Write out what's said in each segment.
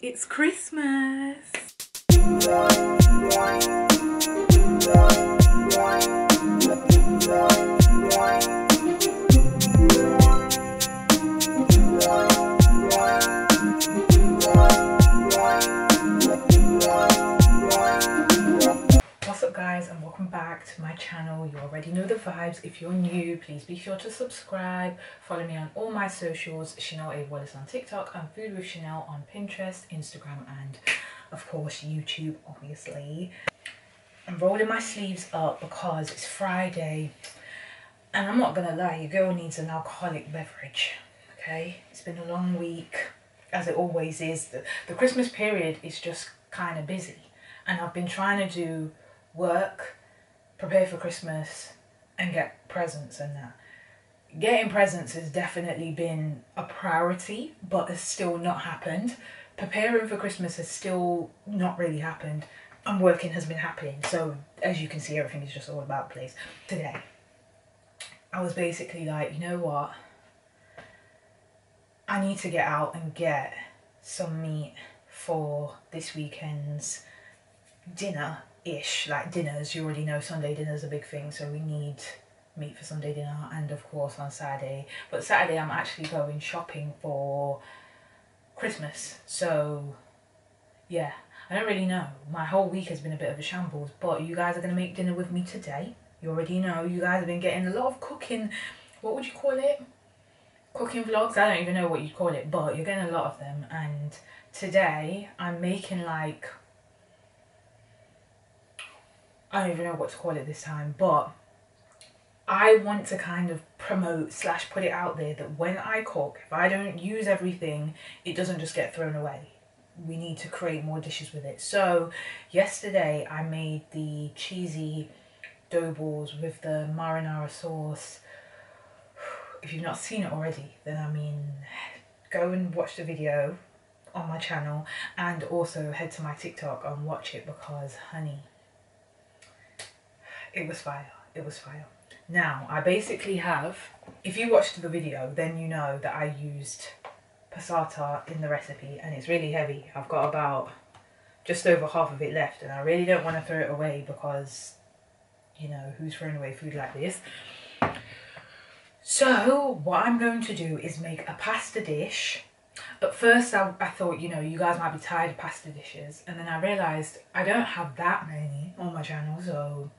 It's Christmas. What's up guys, and welcome back to my channel. You already know the vibes. If you're new, please be sure to subscribe. Follow me on all my socials, Chanell A. Wallace on TikTok, and Food with Chanell on Pinterest, Instagram, and of course YouTube, obviously. I'm rolling my sleeves up because it's Friday, and I'm not gonna lie, your girl needs an alcoholic beverage. Okay, it's been a long week, as it always is. The Christmas period is just kind of busy, and I've been trying to do work, prepare for Christmas, and get presents and that. Getting presents has definitely been a priority, but has still not happened. Preparing for Christmas has still not really happened, and working has been happening. So as you can see, everything is just all about the place. Today, I was basically like, you know what? I need to get out and get some meat for this weekend's dinner-ish. Like dinners, you already know Sunday dinner's a big thing, so we need meat for Sunday dinner, and of course on Saturday. But Saturday I'm actually going shopping for Christmas, so yeah, I don't really know. My whole week has been a bit of a shambles, but you guys are going to make dinner with me today. You already know, you guys have been getting a lot of cooking, what would you call it? Cooking vlogs? I don't even know what you'd call it, but you're getting a lot of them. And today I'm making like, I don't even know what to call it this time, but I want to kind of promote / put it out there that when I cook, if I don't use everything, it doesn't just get thrown away. We need to create more dishes with it. So yesterday I made the cheesy dough balls with the marinara sauce. If you've not seen it already, then I mean, go and watch the video on my channel, and also head to my TikTok and watch it, because honey, it was fire. It was fire. Now I basically have, if you watched the video, then you know that I used Passata in the recipe, and it's really heavy. I've got about just over half of it left, and I really don't want to throw it away, because you know, who's throwing away food like this? So what I'm going to do is make a pasta dish. At first I thought, you know, you guys might be tired of pasta dishes, and then I realised I don't have that many on my channel, so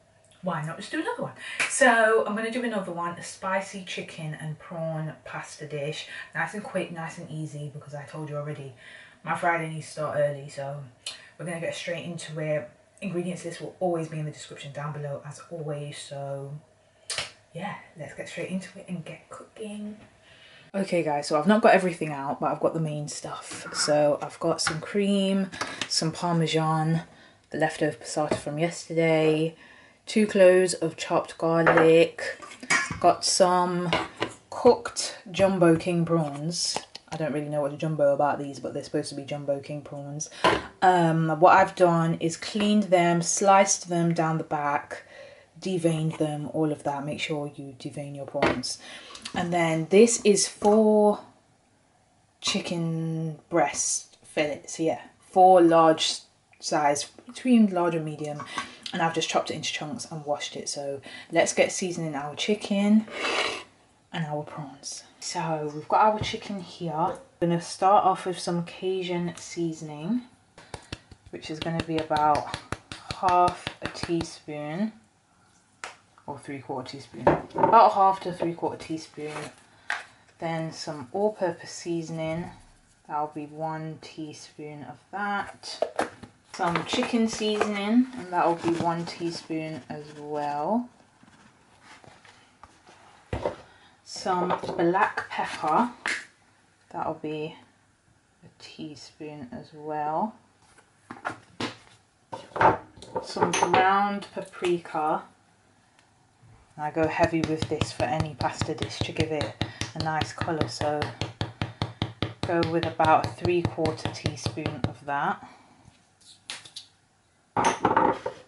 why not just do another one? So I'm going to do another one, a spicy chicken and prawn pasta dish. Nice and quick, nice and easy, because I told you already, my Friday needs to start early, so we're going to get straight into it. Ingredients list will always be in the description down below, as always, so yeah, let's get straight into it and get cooking. Okay guys, so I've not got everything out, but I've got the main stuff. So I've got some cream, some Parmesan, the leftover passata from yesterday, 2 cloves of chopped garlic, got some cooked jumbo king prawns. I don't really know what to jumbo about these, but they're supposed to be jumbo king prawns. What I've done is cleaned them, sliced them down the back, deveined them, all of that. Make sure you devein your prawns. And then this is 4 chicken breast fillets. Yeah, 4 large size, between large and medium, and I've just chopped it into chunks and washed it. So let's get seasoning our chicken and our prawns. So we've got our chicken here. I'm going to start off with some Cajun seasoning, which is going to be about half a teaspoon, or 3/4 teaspoon, about half to 3/4 teaspoon. Then some all-purpose seasoning, that'll be 1 teaspoon of that. Some chicken seasoning, and that'll be 1 teaspoon as well. Some black pepper, that'll be a teaspoon as well. Some ground paprika. I go heavy with this for any pasta dish to give it a nice colour, so go with about a 3/4 teaspoon of that.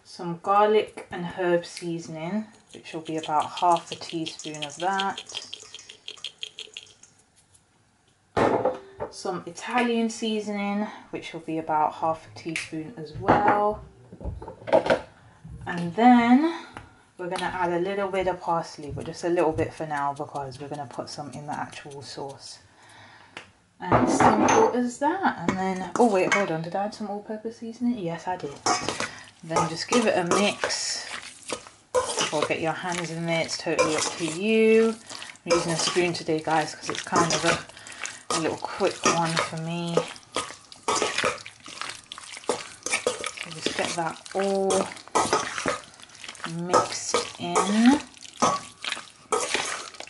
Some garlic and herb seasoning, which will be about half a teaspoon of that. some Italian seasoning, which will be about half a teaspoon as well. And then we're going to add a little bit of parsley, but just a little bit for now because we're going to put some in the actual sauce. And simple as that. And then, oh wait, hold on, did I add some all-purpose seasoning? Yes, I did. Then just give it a mix, or get your hands in there, it's totally up to you. I'm using a spoon today, guys, because it's kind of a little quick one for me. So just get that all mixed in.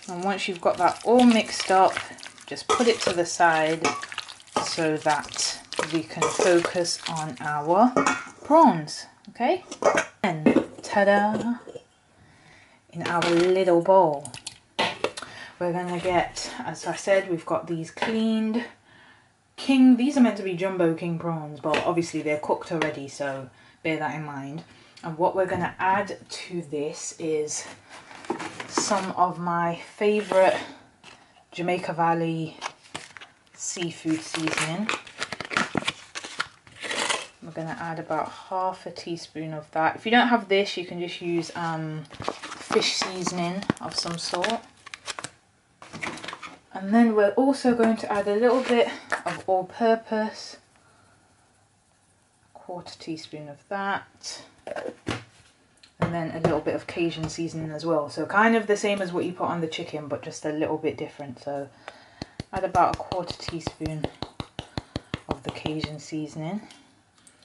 And once you've got that all mixed up, just put it to the side so that we can focus on our prawns, okay? And ta-da! In our little bowl, we're gonna get, as I said, we've got these cleaned king, these are meant to be jumbo king prawns, but obviously they're cooked already, so bear that in mind. And what we're gonna add to this is some of my favorite Jamaica Valley seafood seasoning. We're going to add about half a teaspoon of that. If you don't have this, you can just use fish seasoning of some sort. And then we're also going to add a little bit of all-purpose, a quarter teaspoon of that. And then a little bit of Cajun seasoning as well. So kind of the same as what you put on the chicken, but just a little bit different. So add about a quarter teaspoon of the Cajun seasoning.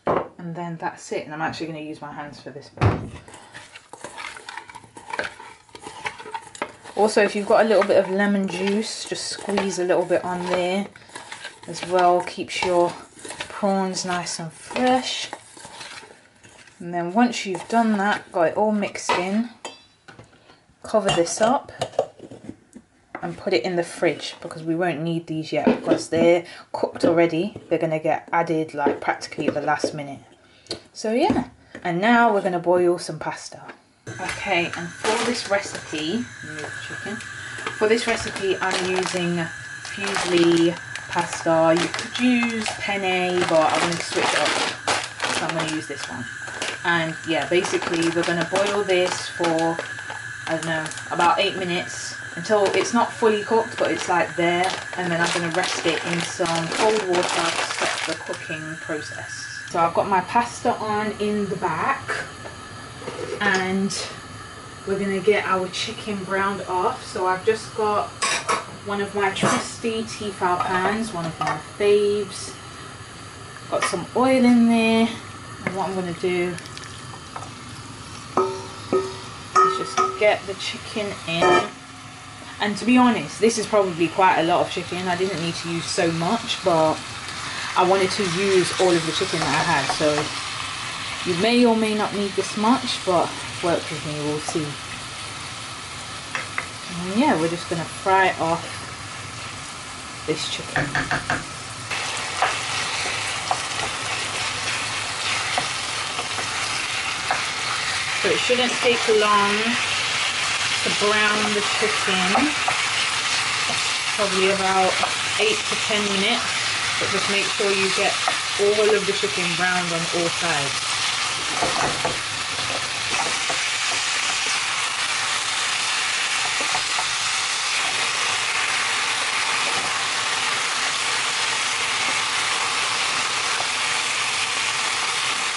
And then that's it. And I'm actually going to use my hands for this bit. Also, if you've got a little bit of lemon juice, just squeeze a little bit on there as well. Keeps your prawns nice and fresh. And then once you've done that, got it all mixed in, cover this up and put it in the fridge, because we won't need these yet because they're cooked already. They're going to get added like practically at the last minute. So yeah, and now we're going to boil some pasta. Okay, and for this recipe, for this recipe I'm using Fusilli Pasta. You could use penne, but I'm going to switch it up, so I'm going to use this one. And yeah, basically we're going to boil this for, I don't know, about 8 minutes until it's not fully cooked, but it's like there. And then I'm going to rest it in some cold water to stop the cooking process. So I've got my pasta on in the back, and we're going to get our chicken browned off. So I've just got one of my trusty Tefal pans, one of my faves. Got some oil in there, and what I'm going to do just get the chicken in. And to be honest, this is probably quite a lot of chicken. I didn't need to use so much, but I wanted to use all of the chicken that I had. So you may or may not need this much, but work with me, we'll see. And yeah, we're just going to fry off this chicken. So it shouldn't take long to brown the chicken, probably about 8 to 10 minutes, but just make sure you get all of the chicken browned on all sides.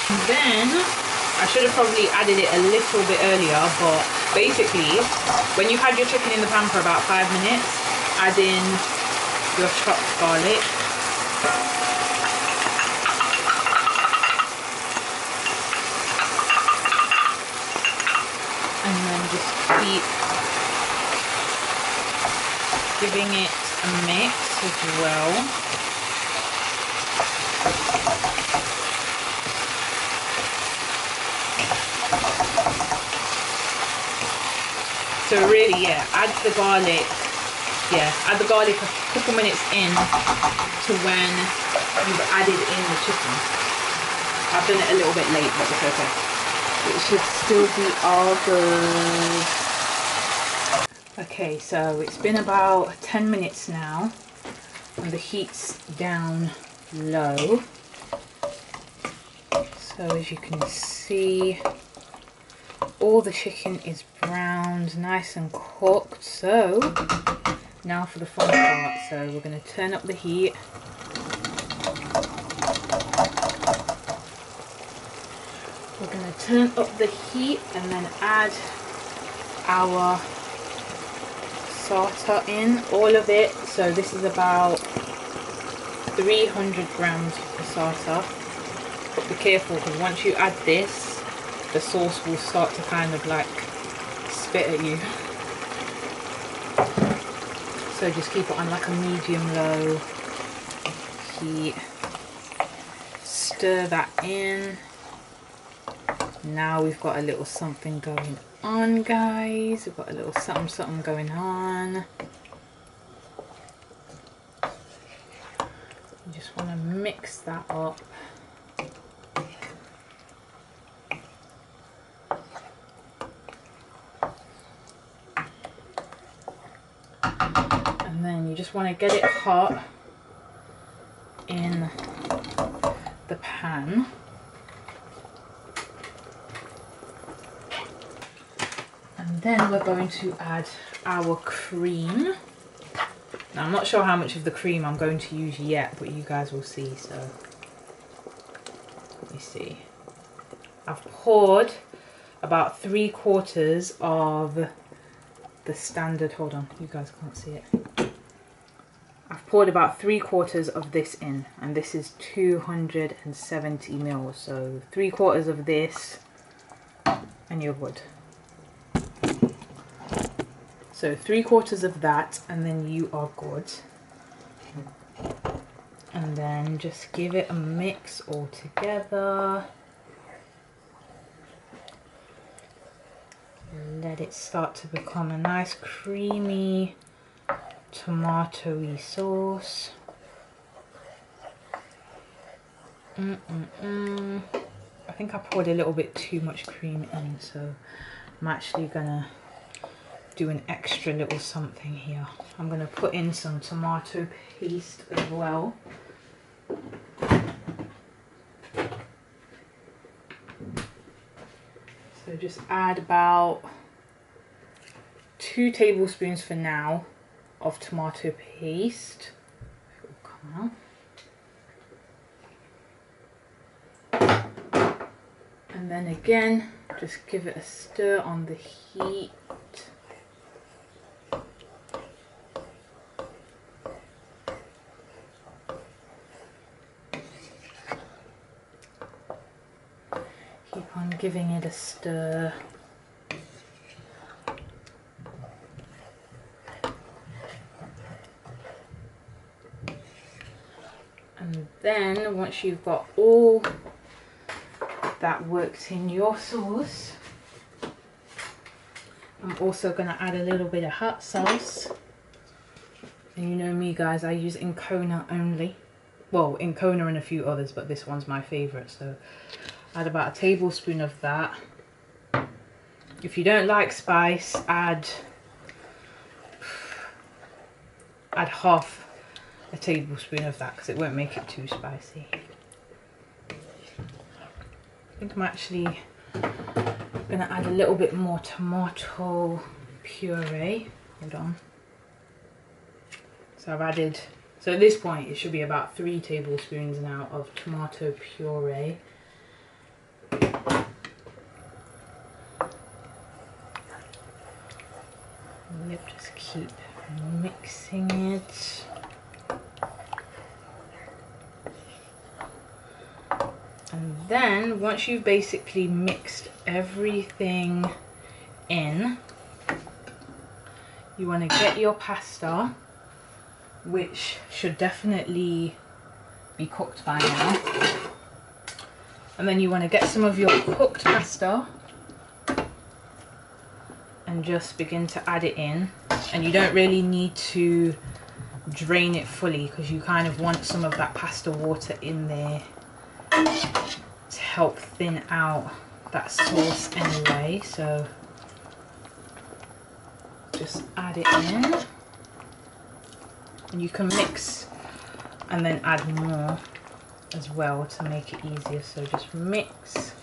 And then I should have probably added it a little bit earlier, but basically when you've had your chicken in the pan for about 5 minutes, add in your chopped garlic. And then just keep giving it a mix as well. So really, yeah, add the garlic. Yeah, add the garlic a couple minutes in to when you've added in the chicken. I've done it a little bit late, but it's okay. It should still be all good. Okay, so it's been about 10 minutes now, and the heat's down low. So as you can see, all the chicken is browned, nice and cooked. So now for the fun part. So we're going to turn up the heat. We're going to turn up the heat and then add our Passata in, all of it. So this is about 300 grams of Passata. But be careful, because once you add this, the sauce will start to kind of like spit at you. So just keep it on like a medium-low heat. Stir that in. Now we've got a little something going on, guys. We've got a little something going on. You just want to mix that up. And then you just want to get it hot in the pan. And then we're going to add our cream. Now I'm not sure how much of the cream I'm going to use yet, but you guys will see. So let me see. I've poured about 3/4 of the standard, hold on, you guys can't see it. I've poured about 3/4 of this in, and this is 270 ml. So 3/4 of this and you're good. So 3/4 of that and then you are good. And then just give it a mix all together. Let it start to become a nice creamy tomatoey sauce. I think I poured a little bit too much cream in, so I'm actually gonna do an extra little something here. I'm gonna put in some tomato paste as well. So just add about 2 tablespoons for now of tomato paste. It will come out. And then again, just give it a stir on the heat. Keep on giving it a stir. And then once you've got all that worked in your sauce, I'm also going to add a little bit of hot sauce. And you know me, guys, I use Incona only. Well, Incona and a few others, but this one's my favourite. So add about 1 tablespoon of that. If you don't like spice, add half a tablespoon of that, because it won't make it too spicy. I think I'm actually going to add a little bit more tomato puree. Hold on. So I've added, so at this point it should be about 3 tablespoons now of tomato puree. Yep, just keep mixing it. And then once you've basically mixed everything in, you want to get your pasta, which should definitely be cooked by now. And then you want to get some of your cooked pasta and just begin to add it in. And you don't really need to drain it fully, because you kind of want some of that pasta water in there to help thin out that sauce anyway. So just add it in, and you can mix and then add more as well to make it easier. So just mix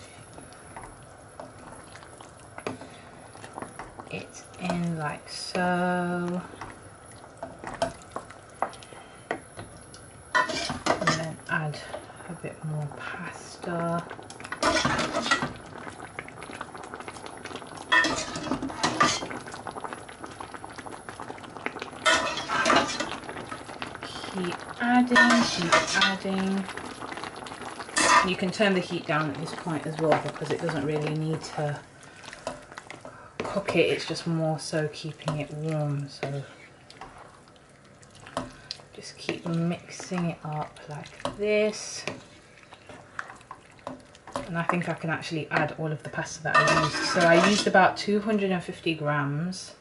it in like so, and then add a bit more pasta. Keep adding. You can turn the heat down at this point as well, because it doesn't really need to cook it, it's just more so keeping it warm. So just keep mixing it up like this. And I think I can actually add all of the pasta that I used. So I used about 250 grams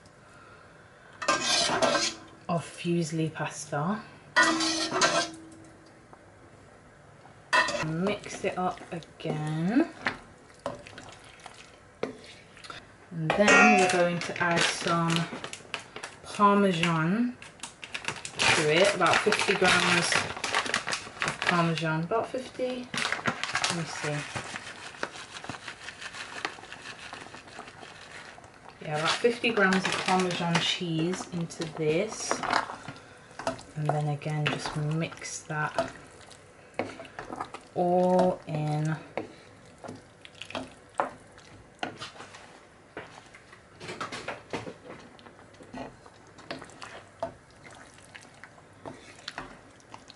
of Fusilli pasta. Mix it up again. And then we're going to add some Parmesan to it, about 50 grams of Parmesan, about 50, let me see. Yeah, about 50 grams of Parmesan cheese into this. And then again, just mix that all in.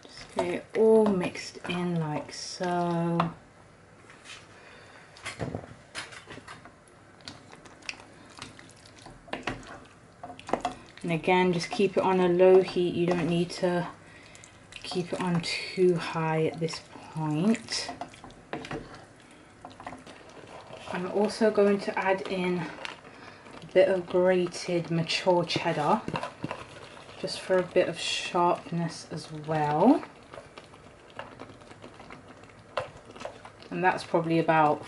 Just get it all mixed in like so. And again, just keep it on a low heat. You don't need to keep it on too high at this point. I'm also going to add in a bit of grated mature cheddar, just for a bit of sharpness as well. And that's probably about,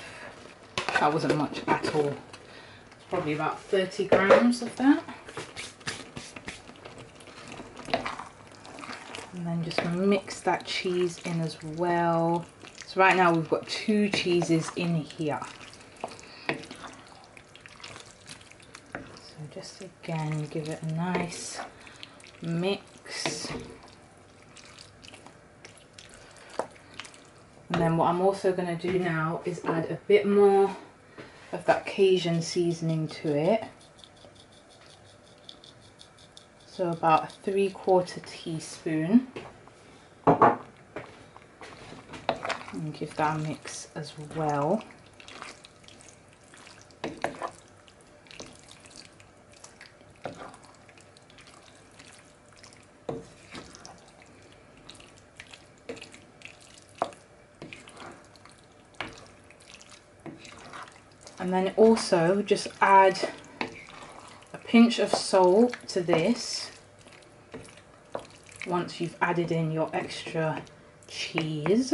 that wasn't much at all. It's probably about 30 grams of that. And then just mix that cheese in as well. So right now we've got 2 cheeses in here. So just again, give it a nice mix. And then what I'm also going to do now is add a bit more of that Cajun seasoning to it. So about a 3/4 teaspoon. And give that a mix as well. And then also just add a pinch of salt to this once you've added in your extra cheese.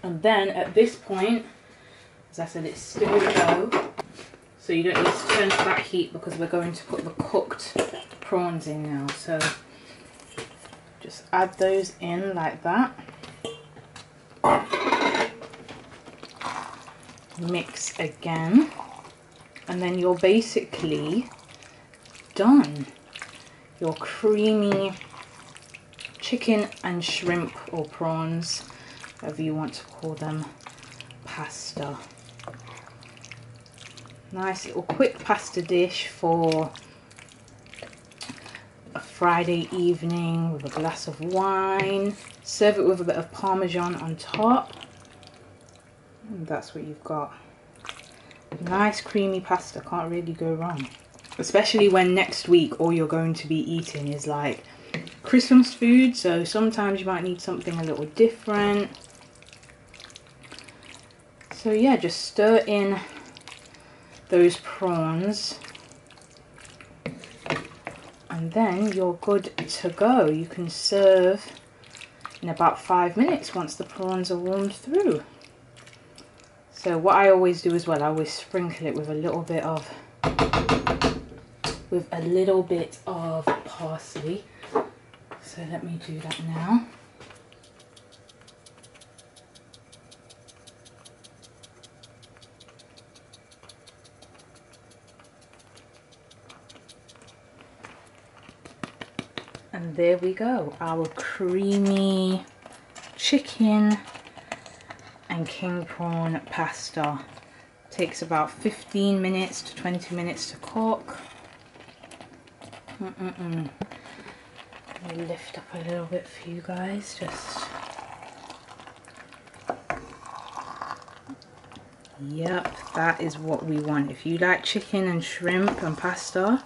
And then at this point, as I said, it's still low, so you don't need to turn to that heat because we're going to put the cooked prawns in now. So just add those in like that. Mix again, and then you're basically done. Your creamy chicken and shrimp or prawns, whatever you want to call them, pasta. Nice little quick pasta dish for a Friday evening with a glass of wine. Serve it with a bit of Parmesan on top. And that's what you've got. Nice creamy pasta, can't really go wrong. Especially when next week all you're going to be eating is like Christmas food, so sometimes you might need something a little different. So yeah, just stir in those prawns and then you're good to go. You can serve in about 5 minutes once the prawns are warmed through. So what I always do as well, I always sprinkle it with a little bit of parsley. So let me do that now. And there we go, our creamy chicken and king prawn pasta. Takes about 15 minutes to 20 minutes to cook. Let me lift up a little bit for you guys, just. Yep, that is what we want. If you like chicken and shrimp and pasta,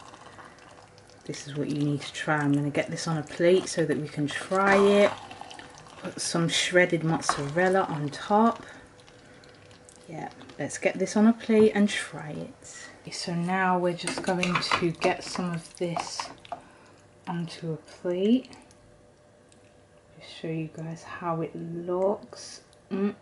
this is what you need to try. I'm going to get this on a plate so that we can try it. Put some shredded mozzarella on top. Yeah, let's get this on a plate and try it. So now we're just going to get some of this onto a plate. Just show you guys how it looks. And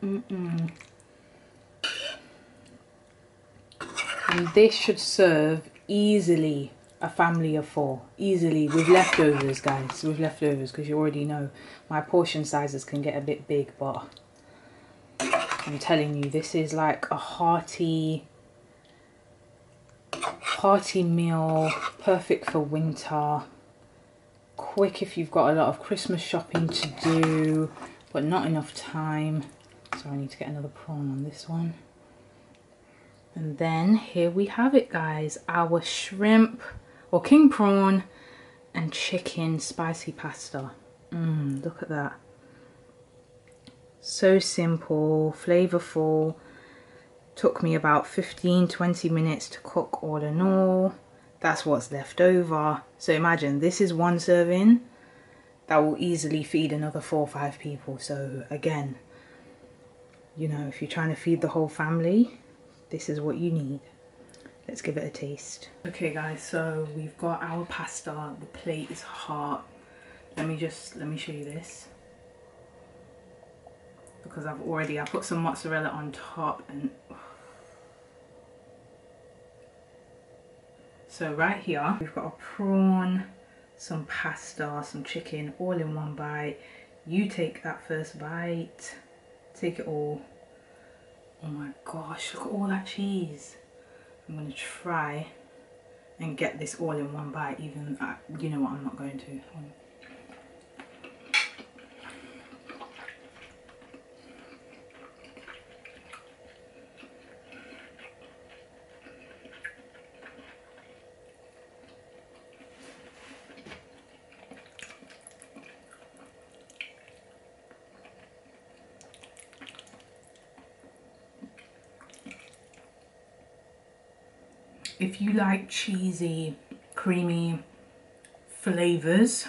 this should serve easily a family of 4, easily, with leftovers, guys, with leftovers, because you already know my portion sizes can get a bit big, but I'm telling you, this is like a hearty meal, perfect for winter, quick if you've got a lot of Christmas shopping to do but not enough time. So I need to get another prawn on this one. And then here we have it, guys, our shrimp or king prawn and chicken spicy pasta. Look at that. So simple, flavorful. Took me about 15-20 minutes to cook all in all. That's what's left over. So imagine, this is one serving that will easily feed another 4 or 5 people. So again, you know, if you're trying to feed the whole family, this is what you need. Let's give it a taste. Okay guys, so we've got our pasta. The plate is hot. Let me show you this. Because I put some mozzarella on top, and so right here we've got a prawn, some pasta, some chicken, all in one bite. You take that first bite, take it all. Oh my gosh, look at all that cheese. I'm going to try and get this all in one bite, even, you know what, I'm not going to. If you like cheesy, creamy flavors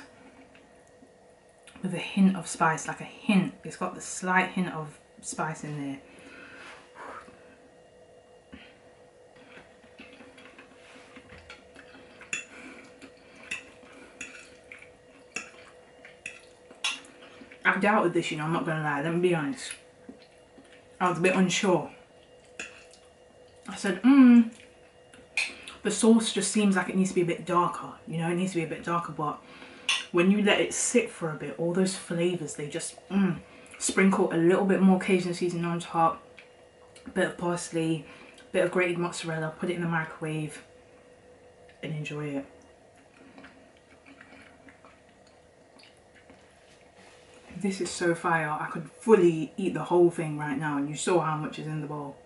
with a hint of spice, like a hint, it's got the slight hint of spice in there. I doubted this, you know, I'm not gonna lie, let me be honest. I was a bit unsure. I said, the sauce just seems like it needs to be a bit darker, you know, it needs to be a bit darker, but when you let it sit for a bit, all those flavors, they just sprinkle a little bit more Cajun seasoning on top, a bit of parsley, a bit of grated mozzarella, put it in the microwave and enjoy it. This is so fire. I could fully eat the whole thing right now, and you saw how much is in the bowl.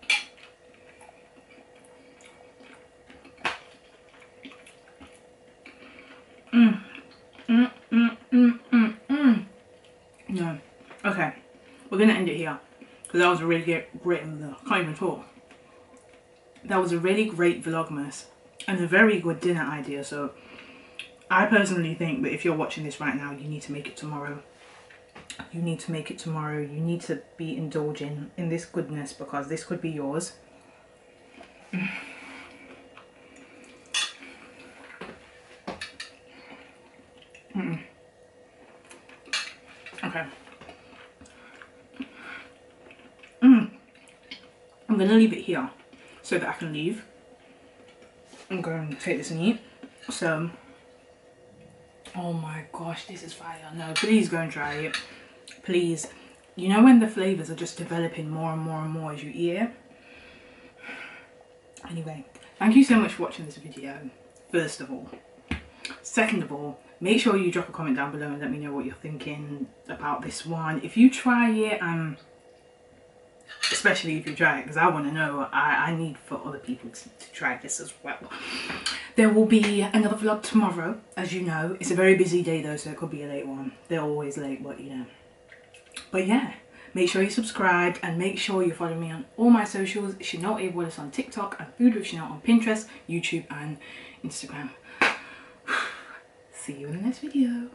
No. Okay, we're gonna end it here because that was a really great. I can't even talk. That was a really great Vlogmas and a very good dinner idea. So I personally think that if you're watching this right now, you need to make it tomorrow. You need to make it tomorrow. You need to be indulging in this goodness because this could be yours. Okay. I'm gonna leave it here so that I can leave. I'm going to take this and eat. So Oh my gosh, this is fire. No, please go and try it. Please. You know when the flavours are just developing more and more and more as you eat it? Anyway, thank you so much for watching this video, first of all. Second of all, make sure you drop a comment down below and let me know what you're thinking about this one. If you try it, especially if you try it, because I want to know, I need for other people to try this as well. There will be another vlog tomorrow, as you know. It's a very busy day though, so it could be a late one. They're always late, but you know. But yeah, make sure you subscribe and make sure you follow me on all my socials. Chanell A. Wallace on TikTok and Food with Chanell on Pinterest, YouTube and Instagram. See you in the next video.